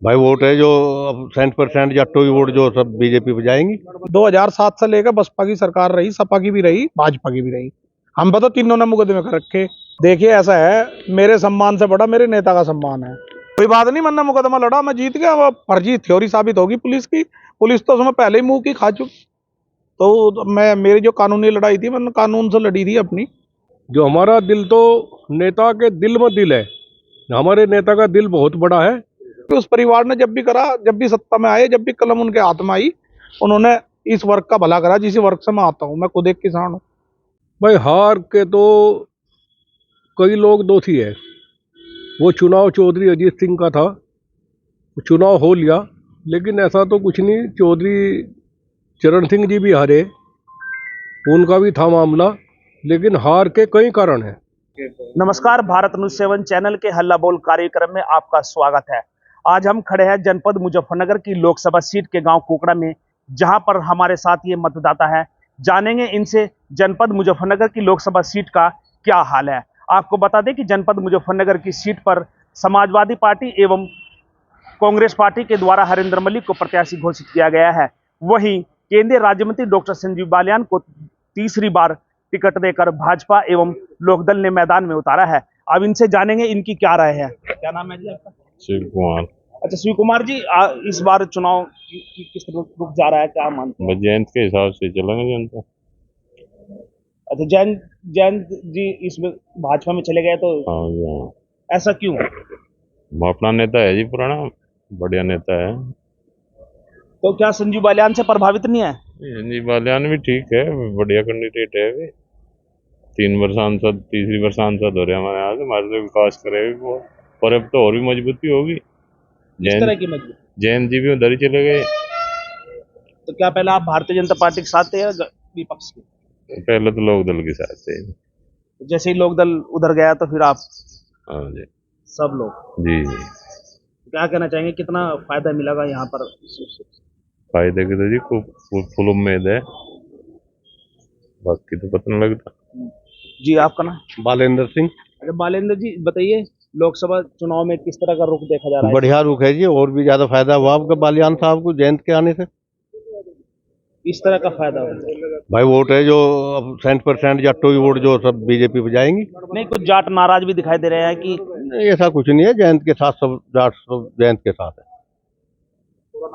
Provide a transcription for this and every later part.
भाई वोट है जो अब 60% जाटों की वोट जो सब बीजेपी पे जाएंगी। 2007 से लेकर बसपा की सरकार रही, सपा की भी रही, भाजपा की भी रही। हम पर तो तीनों ने मुकदमे कर रखे। देखिए ऐसा है, मेरे सम्मान से बड़ा मेरे नेता का सम्मान है। कोई बात नहीं, मैंने मुकदमा लड़ा, मैं जीत गया। अब फर्जी थ्योरी साबित होगी पुलिस की। पुलिस तो उसमें पहले ही मुंह की खा चुकी। तो मैं, मेरी जो कानूनी लड़ाई थी, मैंने कानून से लड़ी थी अपनी। जो हमारा दिल तो नेता के दिल में दिल है। हमारे नेता का दिल बहुत बड़ा है। उस परिवार ने जब भी करा, जब भी सत्ता में आए, जब भी कलम उनके हाथ में आई, उन्होंने इस वर्ग का भला करा जिस वर्ग से मैं आता हूँ। मैं खुद एक किसान हूँ। भाई हार के तो कई लोग दोषी है। वो चुनाव चौधरी अजीत सिंह का था, चुनाव हो लिया, लेकिन ऐसा तो कुछ नहीं। चौधरी चरण सिंह जी भी हारे, उनका भी था मामला, लेकिन हार के कई कारण हैं। नमस्कार, भारत न्यूज 7 चैनल के हल्ला बोल कार्यक्रम में आपका स्वागत है। आज हम खड़े हैं जनपद मुजफ्फरनगर की लोकसभा सीट के गांव कोकड़ा में, जहां पर हमारे साथ ये मतदाता है। जानेंगे इनसे जनपद मुजफ्फरनगर की लोकसभा सीट का क्या हाल है। आपको बता दें कि जनपद मुजफ्फरनगर की सीट पर समाजवादी पार्टी एवं कांग्रेस पार्टी के द्वारा हरिंदर मलिक को प्रत्याशी घोषित किया गया है। वहीं केंद्रीय राज्य मंत्री डॉक्टर संजीव बालियान को तीसरी बार टिकट देकर भाजपा एवं लोकदल ने मैदान में उतारा है। अब इनसे जानेंगे इनकी क्या राय है। क्या नाम है जी आपका? शिव कुमार। अच्छा शिव कुमार जी, इस बार चुनाव किस रुख जा रहा है, क्या मानते हैं? जयंत के हिसाब से चलेंगे जनता। अच्छा, जैन जी इसमें भाजपा में चले गए तो हाँ जी, हाँ। ऐसा क्यों? वो अपना नेता है जी, पुराना बढ़िया नेता है। तो क्या संजीव बालियान से प्रभावित नहीं है? जी बालियान भी ठीक है, बढ़िया कैंडिडेट है भी। 3 बार सांसद, तीसरी बार सांसद हो रहे हमारे यहाँ से। हमारे तो विकास करे वो, पर अब तो और भी मजबूती होगी। किस तरह की मजबूत? जैन जी भी उधर ही चले गए। तो क्या पहले आप भारतीय जनता पार्टी के साथ थे या विपक्ष के? पहले तो लोक दल के साथ थे। जैसे ही लोकदल उधर गया तो फिर आप हाँ जी, सब लोग जी जी। क्या कहना चाहेंगे, कितना फायदा मिलेगा यहाँ पर? फायदे की तो जी खूब फुल उम्मीद है, बाकी तो पता नहीं लगता। जी आपका नाम? बालेंद्र सिंह। अच्छा बालेंद्र जी, बताइए लोकसभा चुनाव में किस तरह का रुख देखा जा रहा है? बढ़िया रुख है जी, और भी ज्यादा फायदा हुआ आपका बालियान साहब को जयंत के आने से। इस तरह का फायदा होगा? भाई वोट है जो अब 60% जाटों की वोट जो सब बीजेपी पे जाएंगी। नहीं, कुछ जाट नाराज भी दिखाई दे रहे हैं कि नहीं, ऐसा कुछ नहीं है। जयंत के साथ सब जाट सब जयंत के साथ है,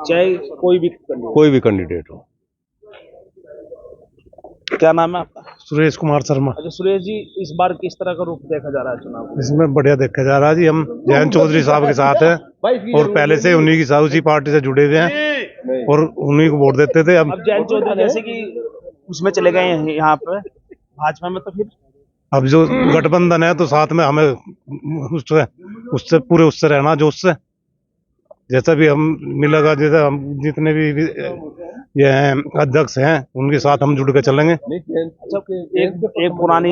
चाहे कोई भी कोई भी कैंडिडेट हो। क्या नाम है आपका? सुरेश कुमार शर्मा। अच्छा सुरेश जी, इस बार किस तरह का रुख देखा जा रहा है चुनाव में? इसमें बढ़िया देखा जा रहा है जी। हम जयंत चौधरी साहब के साथ हैं और पहले से उन्हीं की उसी पार्टी से जुड़े हुए हैं और उन्हीं को वोट देते थे। अब जयंत चौधरी जैसे कि उसमें चले गए हैं यहाँ पे भाजपा में, तो फिर अब जो गठबंधन है तो साथ में हमें उससे पूरे उससे रहना, जो उससे जैसा भी हम मिलेगा, जैसे हम जितने भी ये हैं अध्यक्ष हैं उनके साथ हम जुड़ के चलेंगे। अच्छा, एक पुरानी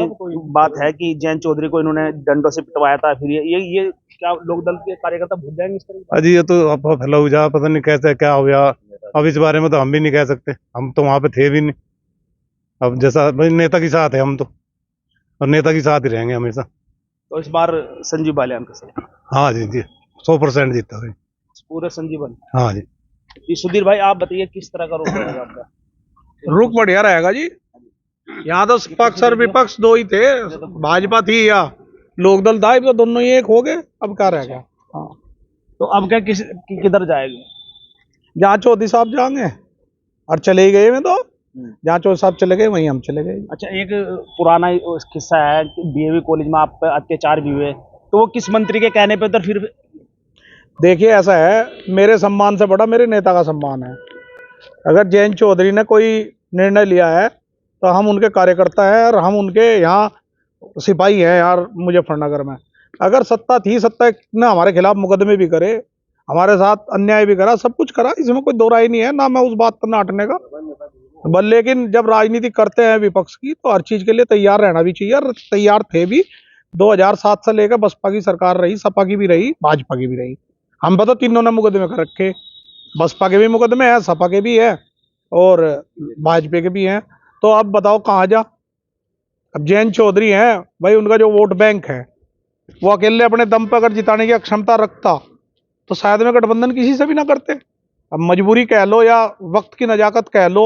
बात है कि जयंत चौधरी को इन्होंने डंडों से पिटवाया था, फिर ये क्या लोकदल के कार्यकर्ता भूल जाएंगे इस तरह? अजी ये तो अब फैला हो जा, पता नहीं कैसे क्या हो गया। अब इस बारे में तो हम भी नहीं कह सकते, हम तो वहां पे थे भी नहीं। अब जैसा भाई नेता के साथ है हम तो, और नेता के साथ ही रहेंगे हमेशा। तो इस बार संजीव बालियान का साथ? हाँ जी जी, 100% जीता भाई। पूरे संजीव बालियान? हाँ जी। जी सुधीर भाई, आप बताइए किस तरह का रुख रहेगा आपका? रुख बढ़िया रहेगा जी। यहाँ तो पक्ष और विपक्ष दो ही थे, भाजपा थी या लोकदल था, तो दोनों ही एक हो गए। अब क्या रह गया? हाँ, तो अब क्या किधर जाएगा? जहाँ चौधरी साहब जाएंगे और चले ही गए में, तो जहाँ चौधरी साहब चले गए वहीं हम चले गए। अच्छा, एक पुराना किस्सा है कि डीएवी कॉलेज में आप पे अत्याचार भी हुए, तो वो किस मंत्री के कहने पे? तो फिर देखिए ऐसा है, मेरे सम्मान से बड़ा मेरे नेता का सम्मान है। अगर जयंत चौधरी ने कोई निर्णय लिया है तो हम उनके कार्यकर्ता हैं और हम उनके यहाँ सिपाही हैं यार मुजफ्फरनगर में। अगर सत्ता थी, सत्ता ने हमारे खिलाफ मुकदमे भी करे, हमारे साथ अन्याय भी करा, सब कुछ करा, इसमें कोई दो राय नहीं है। ना मैं उस बात पर ना हटने का बल, लेकिन जब राजनीति करते हैं विपक्ष की तो हर चीज के लिए तैयार रहना भी चाहिए, और तैयार थे भी। 2007 से लेकर बसपा की सरकार रही, सपा की भी रही, भाजपा की भी रही। हम पर तो तीनों ने मुकदमे कर रखे। बसपा के भी मुकदमे हैं, सपा के भी है और भाजपा के भी हैं। तो अब बताओ कहाँ जा? अब जयंत चौधरी हैं भाई, उनका जो वोट बैंक है वो अकेले अपने दम पर अगर जिताने की क्षमता रखता तो शायद में गठबंधन किसी से भी ना करते। अब मजबूरी कह लो या वक्त की नजाकत कह लो,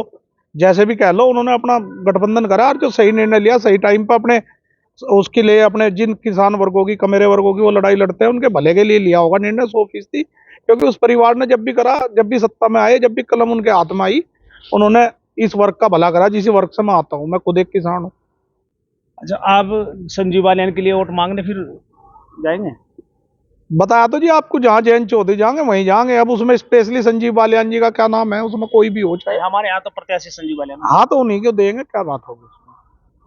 जैसे भी कह लो, उन्होंने अपना गठबंधन करा और जो सही निर्णय लिया सही टाइम पर अपने उसके लिए, अपने जिन किसान वर्गों की, कमेरे वर्गों की वो लड़ाई लड़ते हैं, उनके भले के लिए लिया होगा निर्णय 100%। क्योंकि उस परिवार ने जब भी करा, जब भी सत्ता में आए, जब भी कलम उनके हाथ में आई, उन्होंने इस वर्ग का भला करा जिस वर्ग से मैं आता हूँ। मैं खुद एक किसान हूँ। अच्छा, आप संजीव बालियान के लिए वोट मांगने फिर जाएंगे? बताया तो जी आपको, जहाँ जयंत चौधरी जाएंगे वहीं जाएंगे। अब उसमें स्पेशली संजीव बालियान जी का क्या नाम है, उसमें कोई भी हो चाहे। हमारे यहाँ तो प्रत्याशी संजीव बालियान। हाँ, तो उन्हीं को देंगे, क्या बात होगी उसमें।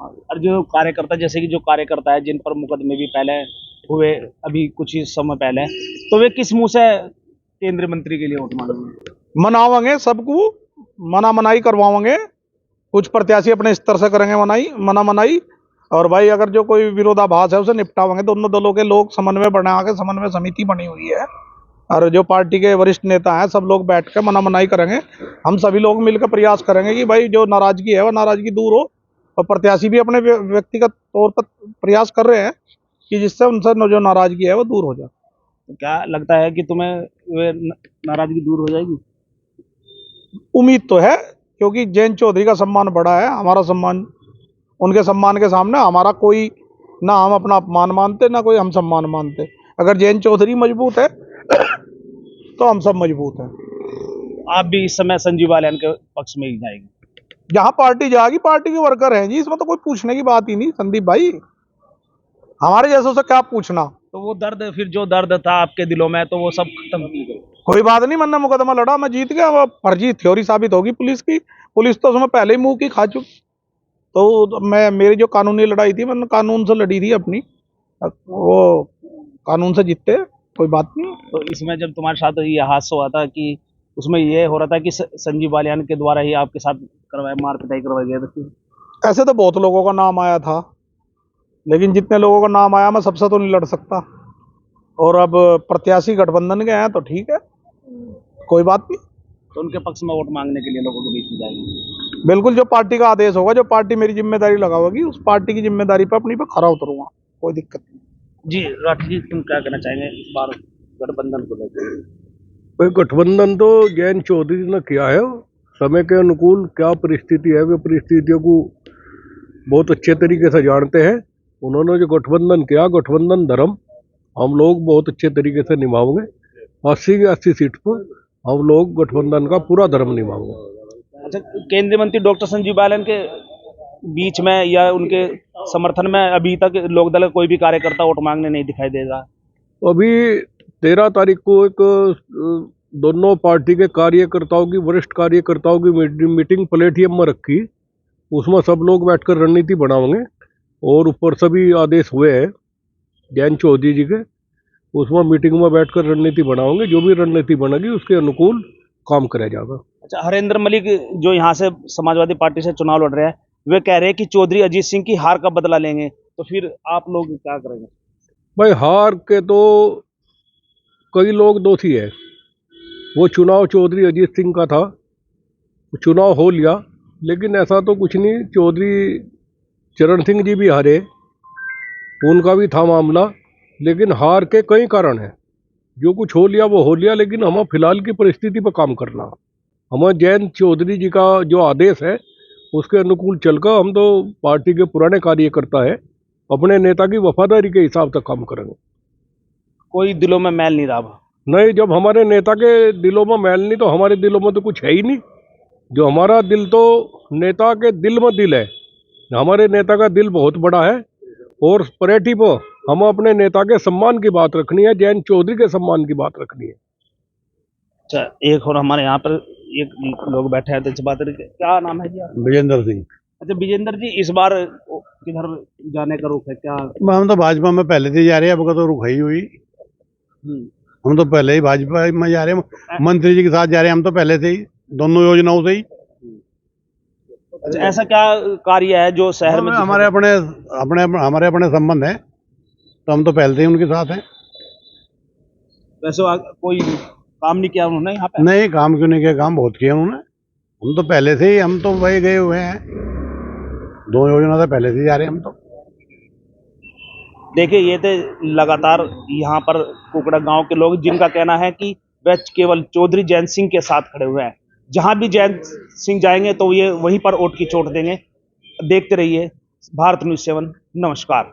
हाँ, और जो कार्यकर्ता, जैसे कि जो कार्यकर्ता है जिन पर मुकदमे भी पहले हुए अभी कुछ ही समय पहले, तो वे किस मुंह से केंद्रीय मंत्री के लिए वोट मांगेंगे? मनावांगे सबको, मनाई करवाएंगे। कुछ प्रत्याशी अपने स्तर से करेंगे मनाई। और भाई अगर जो कोई विरोधाभास है उसे निपटावांगे। दोनों दलों के लोग समन्वय बना के, समन्वय समिति बनी हुई है, और जो पार्टी के वरिष्ठ नेता हैं सब लोग बैठ के मनाई करेंगे। हम सभी लोग मिलकर प्रयास करेंगे कि भाई जो नाराजगी है वो नाराजगी दूर हो। और प्रत्याशी भी अपने व्यक्तिगत तौर पर प्रयास कर रहे हैं कि जिससे उनसे जो नाराजगी है वो दूर हो जाए। तो क्या लगता है कि तुम्हें वे नाराजगी दूर हो जाएगी? उम्मीद तो है, क्योंकि जयंत चौधरी का सम्मान बड़ा है, हमारा सम्मान, उनके सम्मान के सामने हमारा कोई, ना हम अपना अपमान मानते, ना कोई हम सम्मान मानते। अगर जयंत चौधरी मजबूत है तो हम सब मजबूत हैं। आप भी इस समय संजीव बालियान के पक्ष में ही जाएंगे? जहां पार्टी जाएगी, पार्टी के वर्कर हैं जी, इसमें तो कोई पूछने की बात ही नहीं संदीप भाई। हमारे जैसों से क्या पूछना। तो वो दर्द, फिर जो दर्द था आपके दिलों में, तो वो सब खत्म हो गया? कोई बात नहीं, मैंने मुकदमा लड़ा, मैं जीत गया। वो फर्जी थ्योरी साबित होगी पुलिस की। पुलिस तो उसमें पहले ही मुंह की खा चुकी। तो मेरी जो कानूनी लड़ाई थी, मैंने कानून से लड़ी थी अपनी, वो कानून से जीतते, कोई बात नहीं। तो इसमें जब तुम्हारे साथ ये हादसा हुआ था कि उसमें ये हो रहा था कि संजीव बालियान के द्वारा ही आपके साथ मार पिटाई करवाई गई थी? ऐसे तो बहुत लोगों का नाम आया था, लेकिन जितने लोगों का नाम आया मैं सबसे तो नहीं लड़ सकता। और अब प्रत्याशी गठबंधन के हैं तो ठीक है, कोई बात नहीं। तो उनके पक्ष में वोट मांगने के लिए लोगों के बीच में जाएंगे? बिल्कुल, जो पार्टी का आदेश होगा, जो पार्टी मेरी जिम्मेदारी लगाएगी, उस पार्टी की जिम्मेदारी पर अपनी पे खरा उतरूंगा, कोई दिक्कत नहीं। जी राठी जी, तुम क्या कहना चाहेंगे इस बार गठबंधन को लेकर? भाई गठबंधन तो जयंत चौधरी ने किया है, समय के अनुकूल क्या परिस्थिति है वे परिस्थितियों को बहुत अच्छे तरीके से जानते हैं। उन्होंने जो गठबंधन किया, गठबंधन धर्म हम लोग बहुत अच्छे तरीके से निभाओगे। 80 की 80 सीट पर हम लोग गठबंधन का पूरा धर्म निभाओगे। अच्छा, केंद्रीय मंत्री डॉक्टर संजीव बालियान के बीच में या उनके समर्थन में अभी तक लोकदल का कोई भी कार्यकर्ता वोट मांगने नहीं दिखाई दे रहा? अभी 13 तारीख को एक दोनों पार्टी के कार्यकर्ताओं की, वरिष्ठ कार्यकर्ताओं की मीटिंग प्लेटियम में रखी। उसमें सब लोग बैठकर रणनीति बनाएंगे, और ऊपर सभी आदेश हुए हैं जयंत चौधरी जी के। उसमें मीटिंग में बैठकर रणनीति बनाएंगे, जो भी रणनीति बनेगी उसके अनुकूल काम करा जाएगा। अच्छा, हरेंद्र मलिक जो यहाँ से समाजवादी पार्टी से चुनाव लड़ रहे हैं, वे कह रहे हैं कि चौधरी अजीत सिंह की हार का बदला लेंगे, तो फिर आप लोग क्या करेंगे? भाई हार के तो कई लोग दोषी है। वो चुनाव चौधरी अजीत सिंह का था, चुनाव हो लिया, लेकिन ऐसा तो कुछ नहीं। चौधरी चरण सिंह जी भी हारे, उनका भी था मामला, लेकिन हार के कई कारण हैं। जो कुछ हो लिया वो हो लिया, लेकिन हमें फिलहाल की परिस्थिति पर काम करना। हमें जयंत चौधरी जी का जो आदेश है उसके अनुकूल चलकर, हम तो पार्टी के पुराने कार्यकर्ता है, अपने नेता की वफादारी के हिसाब से काम करेंगे। कोई दिलों में मैल नहीं रहा? नहीं, जब हमारे नेता के दिलों में मैल नहीं, तो हमारे दिलों में तो कुछ है ही नहीं। जो हमारा दिल, तो नेता के दिल में दिल है। हमारे नेता का दिल बहुत बड़ा है, और परेठी पर हम अपने नेता के सम्मान की बात रखनी है, जयंत चौधरी के सम्मान की बात रखनी है। अच्छा, एक और हमारे यहाँ पर एक लोग बैठे हैं, तो बात करें। क्या नाम है जी? विजेंद्र सिंह। अच्छा विजेंद्र जी, इस बार किधर जाने का रुख है क्या? हम तो भाजपा में पहले से जा रहे हैं, अब का तो रुक ही हुई। हम तो पहले ही भाजपा में जा रहे हैं, मंत्री जी के साथ जा रहे हैं हम तो पहले से ही, दोनों योजनाओं से ही। अच्छा, ऐसा क्या कार्य है जो शहर में हमारे अपने संबंध है, तो हम तो पहले से ही उनके साथ हैं। वैसे कोई काम नहीं किया उन्होंने यहाँ पे? नहीं, काम क्यों नहीं किया, काम बहुत किया उन्होंने। हम तो पहले से ही, हम तो वही गए हुए हैं, 2 योजना से पहले से ही जा रहे हैं हम तो। देखिए ये थे लगातार यहाँ पर कुकड़ा गांव के लोग, जिनका कहना है कि वह केवल चौधरी जैन सिंह के साथ खड़े हुए हैं। जहां भी जैन सिंह जाएंगे तो ये वहीं पर वोट की चोट देंगे। देखते रहिए भारत न्यूज़ 7। नमस्कार।